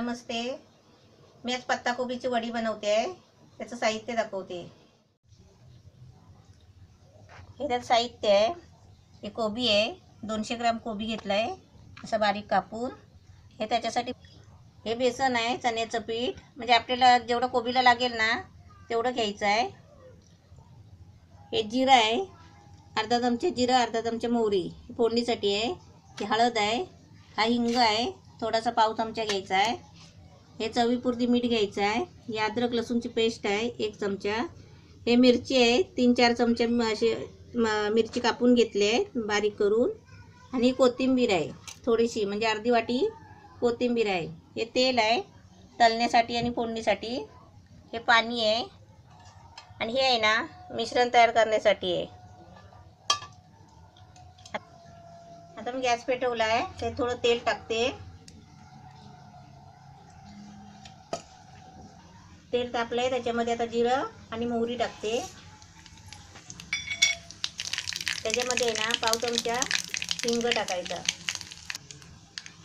नमस्ते. मी आज पत्ताकोबीची वडी बनवते आहे. त्याचं साहित्य दाखवते. हे त्यात साहित्य आहे. हे कोबी आहे, 200 ग्रॅम कोबी घेतला आहे असं बारीक कापून. हे त्याच्यासाठी हे बेसन आहे, चण्याचं पीठ, म्हणजे आपल्याला जेवढं कोबीला लागेल ना तेवढं घ्यायचं आहे. हे जिरं आहे, अर्धा चमचा जिरं, अर्धा चमचा मोहरी फोडणीसाठी आहे. ही हळद आहे, हा हिंग आहे, थोडासा पाव चमचा घ्यायचा आहे. हे चवीपुरती मीठ घ्यायचं आहे. ही अद्रक लसूणची पेस्ट आहे 1 चमचा. हे मिरची आहे 3-4 चमचे असे मिरची कापून घेतली आहे बारीक करून. आणि कोथिंबीर आहे थोडीशी, म्हणजे अर्धी वाटी कोथिंबीर आहे. हे तेल आहे तळण्यासाठी आणि फोडणीसाठी. हे पाणी आहे आणि हे आहे ना मिश्रण तयार करण्यासाठी आहे. आता मी गॅस पेटवला आहे. ते थोडं तेल टाकते. तेल तापलंय, त्याच्यामध्ये आता जिरं आणि मोहरी टाकते. त्याच्यामध्ये ना पाव चमचा हिंग टाकायचा.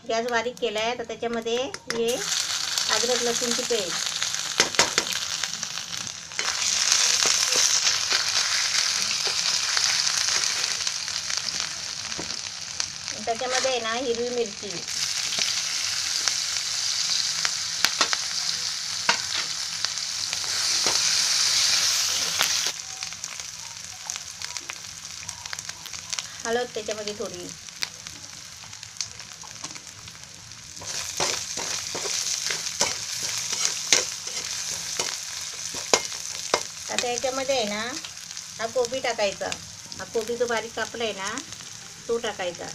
गॅस बारीक केला आहे. तर त्याच्यामध्ये हे अद्रक लसूणची पेस्ट, त्याच्यामध्ये ना हिरवी मिरची, हळद त्याच्यामध्ये थोडी, आता याच्यामध्ये आहे ना हा कोबी टाकायचा. हा कोबी जो बारीक कापला आहे ना तो टाकायचा.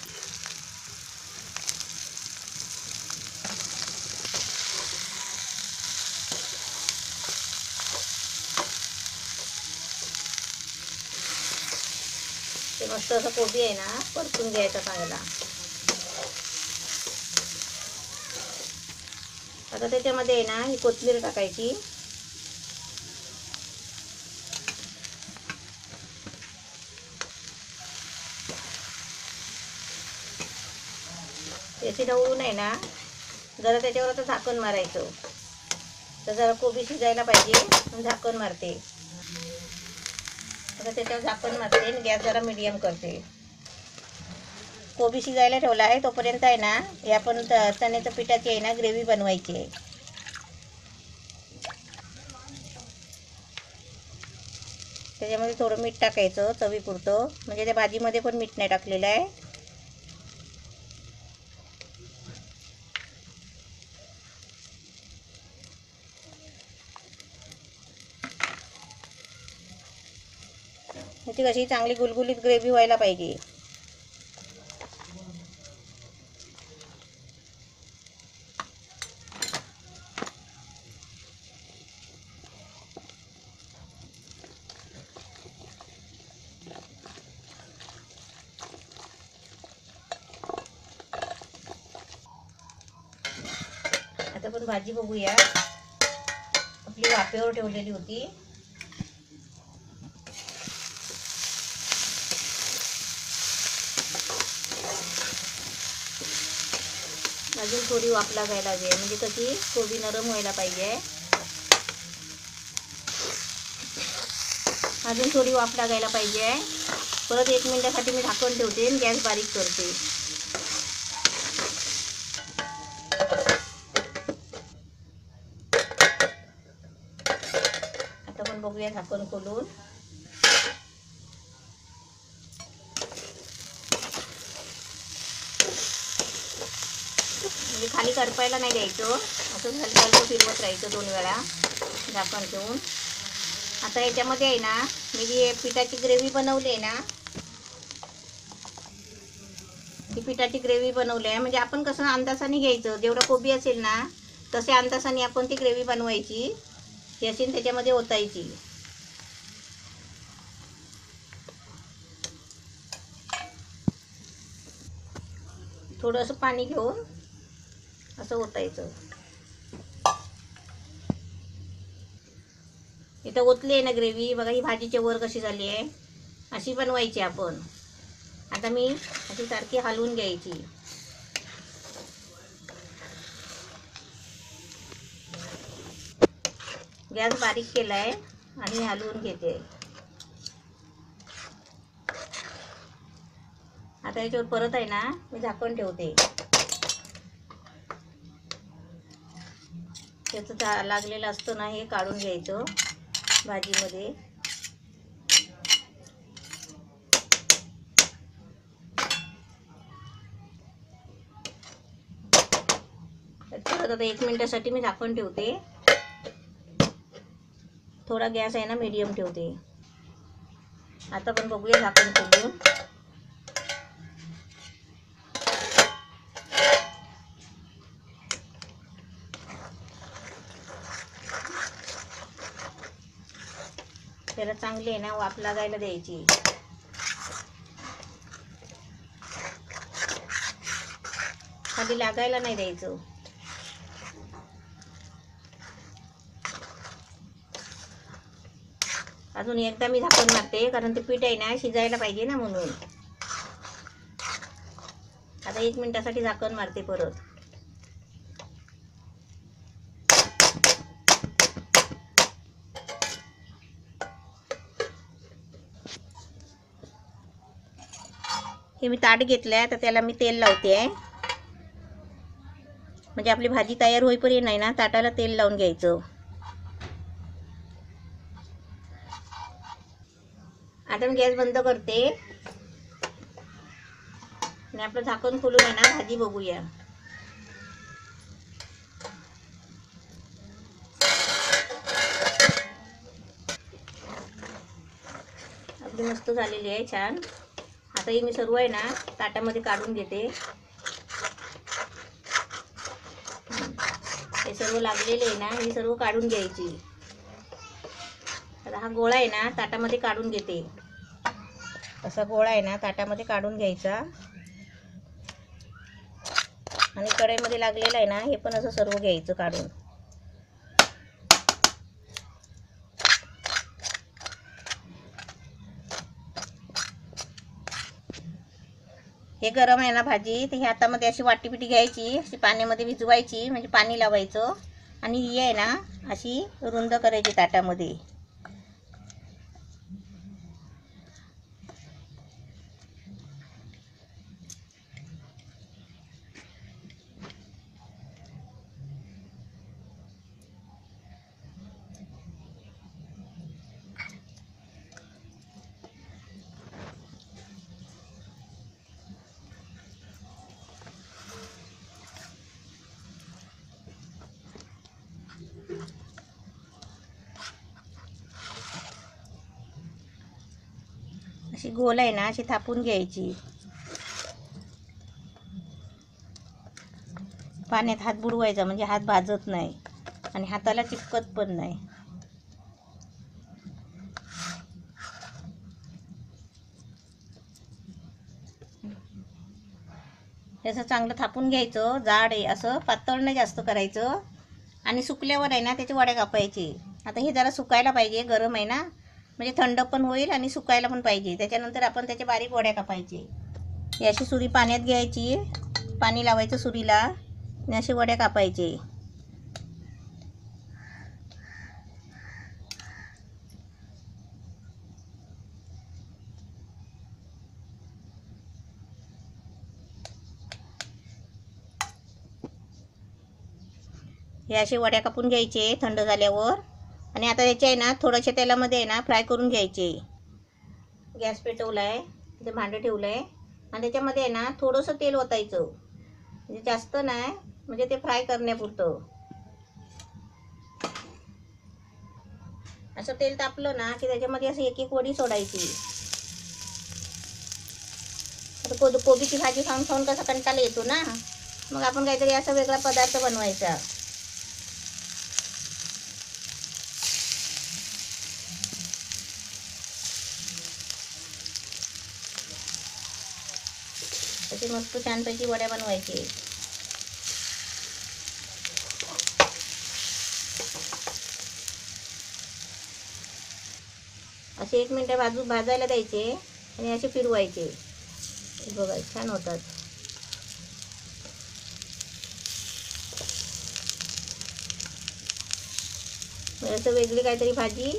ते मस्त असं कोबी आहे ना परतून घ्यायचा चांगला. आता त्याच्यामध्ये आहे ना ही कोथिंबीर टाकायची. याची ढवळून आहे ना जरा त्याच्यावर आता झाकण मारायचं. तर जरा कोबी शिजायला पाहिजे, झाकण मारते. आता त्याच्यावर झाकण मारते आणि गॅस जरा मीडियम करते. कोबी शिजायला ठेवला आहे तोपर्यंत आहे ना हे आपण चण्याच्या पिठाची आहे ना ग्रेव्ही बनवायची आहे. त्याच्यामध्ये थोडं मीठ टाकायचं चवीपुरतं, म्हणजे त्या भाजीमध्ये पण मीठ नाही टाकलेलं आहे. ह्याची कशी चांगली गुलगुलीत ग्रेव्ही व्हायला पाहिजे. आता पण भाजी बघूया. आपली वाफेवर ठेवलेली होती. अजून थोडी वाफ लागायला हवी, म्हणजे कशी कोबी नरम व्हायला पाहिजे. अजून थोडी वाफ लागायला पाहिजे. परत 1 मिनिटासाठी मी झाकण ठेवते आणि गॅस बारीक करते. आता पण बघूया झाकण खोलून. म्हणजे खाली करपायला नाही द्यायचं, असं हलकं फिरवत राहायचं 2 वेळा झाकण ठेवून. आता याच्यामध्ये आहे ना मी जी पिठाची ग्रेव्ही बनवली आहे ना, ती पिठाची ग्रेव्ही बनवली आहे. म्हणजे आपण कसं अंदाजाने घ्यायचं, जेवढं कोबी असेल ना तसे अंदाजाने आपण ती ग्रेव्ही बनवायची. ती अशी त्याच्यामध्ये ओतायची. थोडंसं पाणी घेऊन असं ओतायचं. इथं ओतली आहे ना ग्रेव्ही, बघा ही भाजीच्या वर कशी झाली आहे. अशी बनवायची आपण. आता मी अशी सारखी हलवून घ्यायची. गॅस बारीक केला आहे आणि हलवून घेते. आता याच्यावर परत आहे ना मी झाकण ठेवते. त्याचं लागलेलं असतं ना हे काढून घ्यायचं भाजीमध्ये. परत आता 1 मिनिटासाठी मी झाकण ठेवते. थोडा गॅस आहे ना मीडियम ठेवते. आता पण बघूया झाकण खोलून. त्याला चांगली आहे ना वाफ लागायला द्यायची. खाली लागायला नाही द्यायचं. अजून एकदा मी झाकण मारते कारण ते पीठ आहे ना शिजायला पाहिजे ना म्हणून. आता 1 मिनिटासाठी झाकण मारते परत. हे मी ताट घेतलंय तर त्याला मी तेल लावते आहे. म्हणजे आपली भाजी तयार होईपर्यंत नाही ना ताटाला तेल लावून घ्यायचं. आता मी गॅस बंद करते आणि आपलं झाकण खोलून आहे ना भाजी बघूया. आपली मस्त झालेली आहे छान. आता ही मी सर्व आहे ना ताटामध्ये काढून घेते. हे सर्व लागलेले आहे ना ही सर्व काढून घ्यायची. आता हा गोळा आहे ना ताटामध्ये काढून घेते. असा गोळा आहे ना ताटामध्ये काढून घ्यायचा. आणि कढईमध्ये लागलेला आहे ना हे पण असं सर्व घ्यायचं काढून. हे गरम आहे ना भाजी तर हे हातामध्ये अशी वाटी पिटी घ्यायची, अशी पाण्यामध्ये भिजवायची म्हणजे पाणी लावायचं आणि ही आहे ना अशी रुंद करायची ताटामध्ये. अशी गोल आहे ना अशी थापून घ्यायची. पाण्यात हात बुडवायचा म्हणजे हात भाजत नाही आणि हाताला चिपकत पण नाही. असं चांगलं थापून घ्यायचं. जाड आहे असं, पातळ नाही जास्त करायचं. आणि सुकल्यावर आहे ना त्याची वड्या कापायची. आता हे जरा सुकायला पाहिजे, गरम आहे ना म्हणजे थंड पण होईल आणि सुकायला पण पाहिजे. त्याच्यानंतर आपण त्याचे बारीक वड्या कापायचे. ही अशी सुरी पाण्यात घ्यायची, पाणी लावायचं सुरीला आणि अशी वड्या कापायचे. हे असे वड्या कापून घ्यायचे थंड झाल्यावर. आणि आता याचे आहे ना थोड्याशा तेलामध्ये आहे ना फ्राय करून घ्यायचे. गॅस पेटवला आहे, ते भांडं ठेवलं आहे आणि त्याच्यामध्ये आहे ना थोडंसं तेल ओतायचं. म्हणजे जास्त नाही, म्हणजे ते फ्राय करण्यापुरतं. असं तेल तापलं ना की त्याच्यामध्ये असं एक एक वडी सोडायची. आता कोबीची भाजी खाऊन खाऊन कसा कंटाळा येतो ना, मग आपण काहीतरी असा वेगळा पदार्थ बनवायचा. असे मस्त छानपैकी वड्या बनवायचे. असे 1 मिनिट भाजायला द्यायचे आणि असे फिरवायचे. बघा छान होतात. असं वेगळी काहीतरी भाजी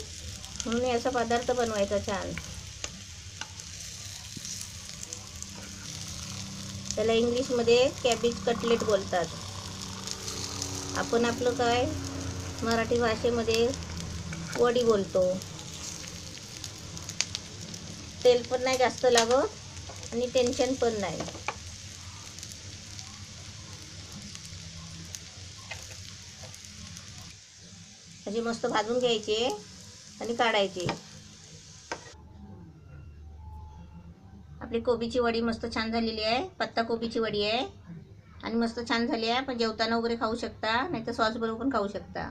म्हणून असा पदार्थ बनवायचा छान. त्याला इंग्लिशमध्ये कॅबेज कटलेट बोलतात. आपण आपलं काय मराठी भाषेमध्ये वडी बोलतो. तेल पण नाही जास्त लागत आणि टेन्शन पण नाही. अशी मस्त भाजून घ्यायचे आणि काढायचे. आपली कोबीची वडी मस्त छान झालेली आहे. पत्ता कोबीची वडी आहे आणि मस्त छान झाली आहे. पण जेवताना वगैरे खाऊ शकता, नाही तर सॉस बरोबर पण खाऊ शकता.